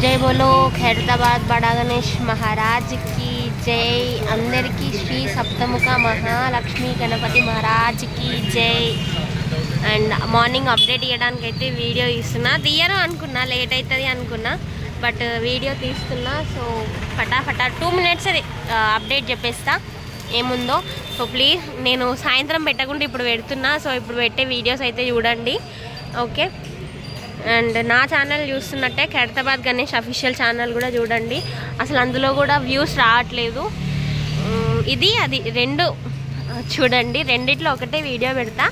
जय बोलो खैरताबाद बड़ा गणेश महाराज की जय। अंदरिकी श्री सप्तमुख महालक्ष्मी गणपति महाराज की जय। అండ్ మార్నింగ్ అప్డేట్ ఇవ్వడానికి అయితే వీడియో ఇస్తున్నా, తీయను అనుకున్నా, లేట్ అవుతుంది అనుకున్నా, బట్ వీడియో తీస్తున్నా. సో ఫటాఫటా 2 minutes అది అప్డేట్ చెప్పేస్తా ఏముందో. సో ప్లీజ్, నేను సాయంత్రం పెట్టకుండా ఇప్పుడు పెడుతున్నా. సో ఇప్పుడు పెట్టే వీడియోస్ అయితే చూడండి, ఓకే. అండ్ నా ఛానల్ చూస్తున్నట్టే ఖైరతాబాద్ గణేష్ అఫీషియల్ ఛానల్ కూడా చూడండి. అసలు అందులో కూడా వ్యూస్ రావట్లేదు. ఇది అది రెండు చూడండి, రెండిట్లో ఒకటే వీడియో పెడతా,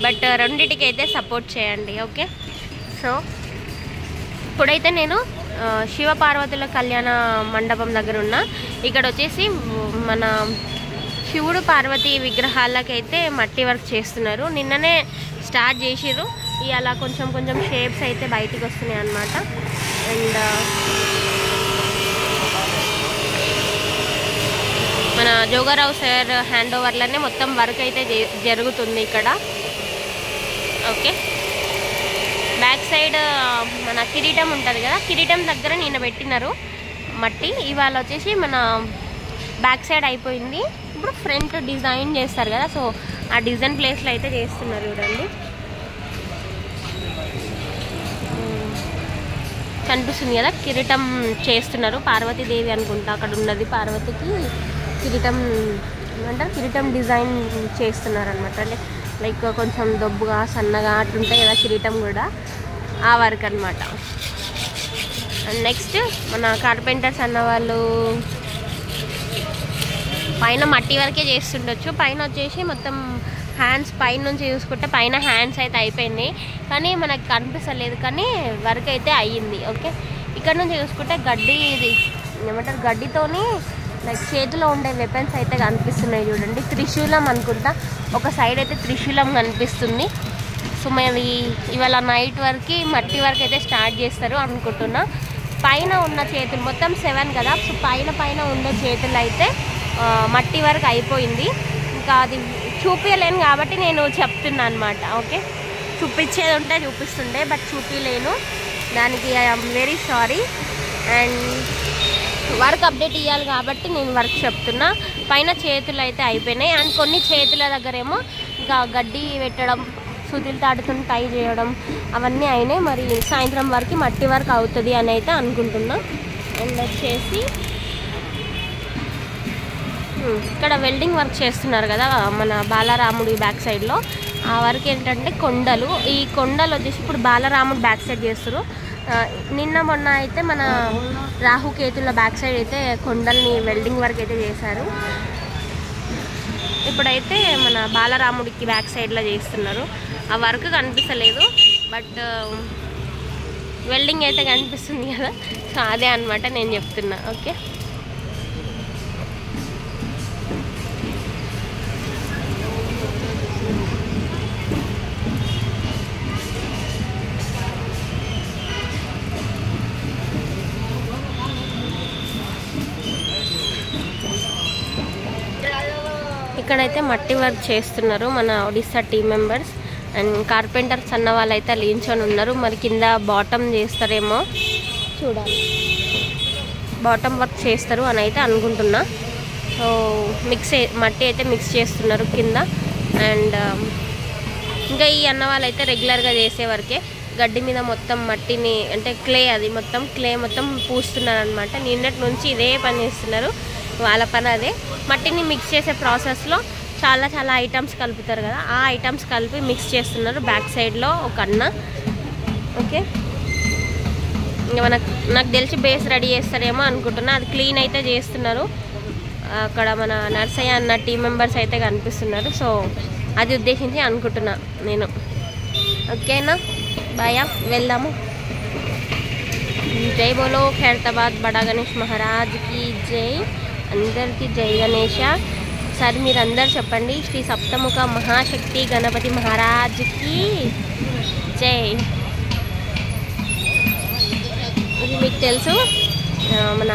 బట్ రెండిటికి అయితే సపోర్ట్ చేయండి, ఓకే. సో ఇప్పుడైతే నేను శివపార్వతుల కళ్యాణ మండపం దగ్గర ఉన్నా. ఇక్కడ వచ్చేసి మన శివుడు పార్వతి విగ్రహాలకైతే మట్టి వర్క్ చేస్తున్నారు. నిన్ననే స్టార్ట్ చేసిర్రు, ఇలా కొంచెం కొంచెం షేప్స్ అయితే బయటికి వస్తున్నాయి అన్నమాట. అండ్ మన జోగారావు సార్ హ్యాండ్ ఓవర్లోనే మొత్తం వర్క్ అయితే జరుగుతుంది ఇక్కడ, ఓకే. బ్యాక్ సైడ్ మన కిరీటం ఉంటుంది కదా, కిరీటం దగ్గర నిన్న పెట్టినారు మట్టి. ఇవాళ వచ్చేసి మన బ్యాక్ సైడ్ అయిపోయింది. ఇప్పుడు ఫ్రంట్ డిజైన్ చేస్తారు కదా, సో ఆ డిజైన్ ప్లేస్లో అయితే చేస్తున్నారు చూడండి. కనిపిస్తుంది కదా, కిరీటం చేస్తున్నారు. పార్వతీదేవి అనుకుంటా అక్కడ ఉన్నది, పార్వతికి కిరీటం ఏమంటారు, కిరీటం డిజైన్ చేస్తున్నారు అనమాట. లైక్ కొంచెం దొబ్బుగా సన్నగా అట్లుంటాయి కదా కిరీటం కూడా, ఆ వర్క్ అనమాట. అండ్ నెక్స్ట్ మన కార్పెంటర్స్ అన్న వాళ్ళు పైన మట్టి వరకే చేస్తుండొచ్చు. పైన వచ్చేసి మొత్తం హ్యాండ్స్ పైన నుంచి చూసుకుంటే పైన హ్యాండ్స్ అయితే అయిపోయింది, కానీ మనకు కనిపిస్తలేదు, కానీ వర్క్ అయితే అయ్యింది, ఓకే. ఇక్కడ నుంచి చూసుకుంటే గడ్డి, ఇది ఏమంటారు, గడ్డితోని లైక్ చేతిలో ఉండే వెపన్స్ అయితే కనిపిస్తున్నాయి చూడండి. త్రిశూలం అనుకుంటా, ఒక సైడ్ అయితే త్రిశూలం కనిపిస్తుంది. సో మరి ఇవాళ నైట్ వరకు మట్టి వర్క్ అయితే స్టార్ట్ చేస్తారు అనుకుంటున్నా. పైన ఉన్న చేతులు మొత్తం 7 కదా, సో పైన ఉండే చేతులు అయితే మట్టి వర్క్ అయిపోయింది. ఇంకా అది చూపించలేను కాబట్టి నేను చెప్తున్నా అనమాట, ఓకే. చూపించేది ఉంటే చూపిస్తుండే, బట్ చూపించలేను, దానికి I'm very sorry. And work update ఇవ్వాలి కాబట్టి నేను వర్క్ చెప్తున్నా. పైన చేతులు అయితే అయిపోయినాయి, అండ్ కొన్ని చేతుల దగ్గరేమో ఇంకా గడ్డి పెట్టడం, సుతిలు తాడుతో టై చేయడం అవన్నీ అయినాయి. మరి సాయంత్రం వరకు మట్టి వర్క్ అవుతుంది అని అయితే అనుకుంటున్నా. అండ్ వచ్చేసి ఇక్కడ వెల్డింగ్ వర్క్ చేస్తున్నారు కదా మన బాలరాముడి బ్యాక్ సైడ్లో. ఆ వర్క్ ఏంటంటే కొండలు, ఈ కొండలు వచ్చేసి ఇప్పుడు బాలరాముడు బ్యాక్ సైడ్ చేస్తారు. నిన్న మొన్న అయితే మన రాహుకేతుల బ్యాక్ సైడ్ అయితే కొండల్ని వెల్డింగ్ వర్క్ అయితే చేశారు. ఇప్పుడైతే మన బాలరాముడికి బ్యాక్ సైడ్లో చేస్తున్నారు. ఆ వర్క్ కనిపిస్తలేదు, బట్ వెల్డింగ్ అయితే కనిపిస్తుంది కదా, సో అదే అనమాట నేను చెప్తున్నా, ఓకే. ఇక్కడైతే మట్టి వర్క్ చేస్తున్నారు మన Odisha team members. And carpenters అన్న వాళ్ళు అయితే లీంచొని ఉన్నారు. మరి కింద బాటమ్ చేస్తారేమో చూడాలి, బాటమ్ వర్క్ చేస్తారు అని అయితే అనుకుంటున్నా. సో మట్టి అయితే మిక్స్ చేస్తున్నారు కింద. అండ్ ఇంకా ఈ అన్న వాళ్ళు అయితే రెగ్యులర్గా చేసే వరకే గడ్డి మీద మొత్తం మట్టిని, అంటే క్లే, అది మొత్తం క్లే మొత్తం పూస్తున్నారు అనమాట. నిన్నటి నుంచి ఇదే పని చేస్తున్నారు, వాళ్ళ పని అదే. మట్టిని మిక్స్ చేసే ప్రాసెస్లో చాలా ఐటమ్స్ కలుపుతారు కదా, ఆ ఐటమ్స్ కలిపి మిక్స్ చేస్తున్నారు బ్యాక్ సైడ్లో ఒక అన్న, ఓకే. ఇంకా నాకు తెలిసి బేస్ రెడీ చేస్తారేమో అనుకుంటున్నా. అది క్లీన్ అయితే చేస్తున్నారు. అక్కడ మన నర్సయ్య అన్న టీమ్ మెంబర్స్ అయితే కనిపిస్తున్నారు. సో అది ఉద్దేశించి అనుకుంటున్నా నేను, ఓకేనా. బాయా, వెళ్దాము. జై బోలో ఖైరతాబాద్ బడా గణేష్ మహారాజ్ కి జై. అందరికీ జై గణేష. సరే మీరు అందరు చెప్పండి, శ్రీ సప్తముఖ మహాశక్తి గణపతి మహారాజ్కి జై. ఇది మీకు తెలుసు, మన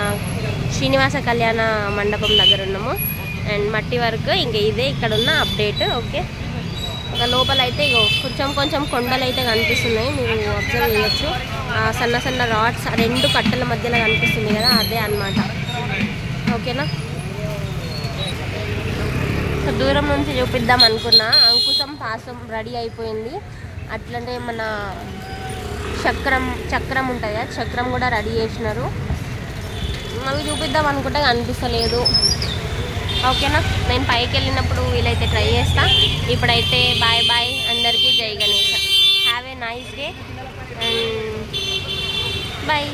శ్రీనివాస కళ్యాణ మండపం దగ్గర ఉన్నాము. అండ్ మట్టి వర్క్ ఇంకా ఇదే ఇక్కడ ఉన్న అప్డేట్, ఓకే. ఇంకా లోపల అయితే ఇగో కొంచెం కొంచెం కొండలు అయితే కనిపిస్తున్నాయి, మీరు అబ్జర్వ్ చేయొచ్చు. సన్న సన్న రాడ్స్ 2 కట్టల మధ్యలో కనిపిస్తుంది కదా, అదే అన్నమాట. ఓకేనా, దూరం నుంచి చూపిద్దాం అనుకున్నా. అంకుశం పాసం రెడీ అయిపోయింది. అట్లనే మన చక్రం ఉంటుంది కదా, చక్రం కూడా రెడీ చేసినారు. అవి చూపిద్దాం అనుకుంటే కనిపిస్తలేదు. ఓకేనా, నేను పైకి వెళ్ళినప్పుడు వీలైతే ట్రై చేస్తా. ఇప్పుడైతే బాయ్ బాయ్ అందరికీ. జై Ganesh. Have a nice day and bye.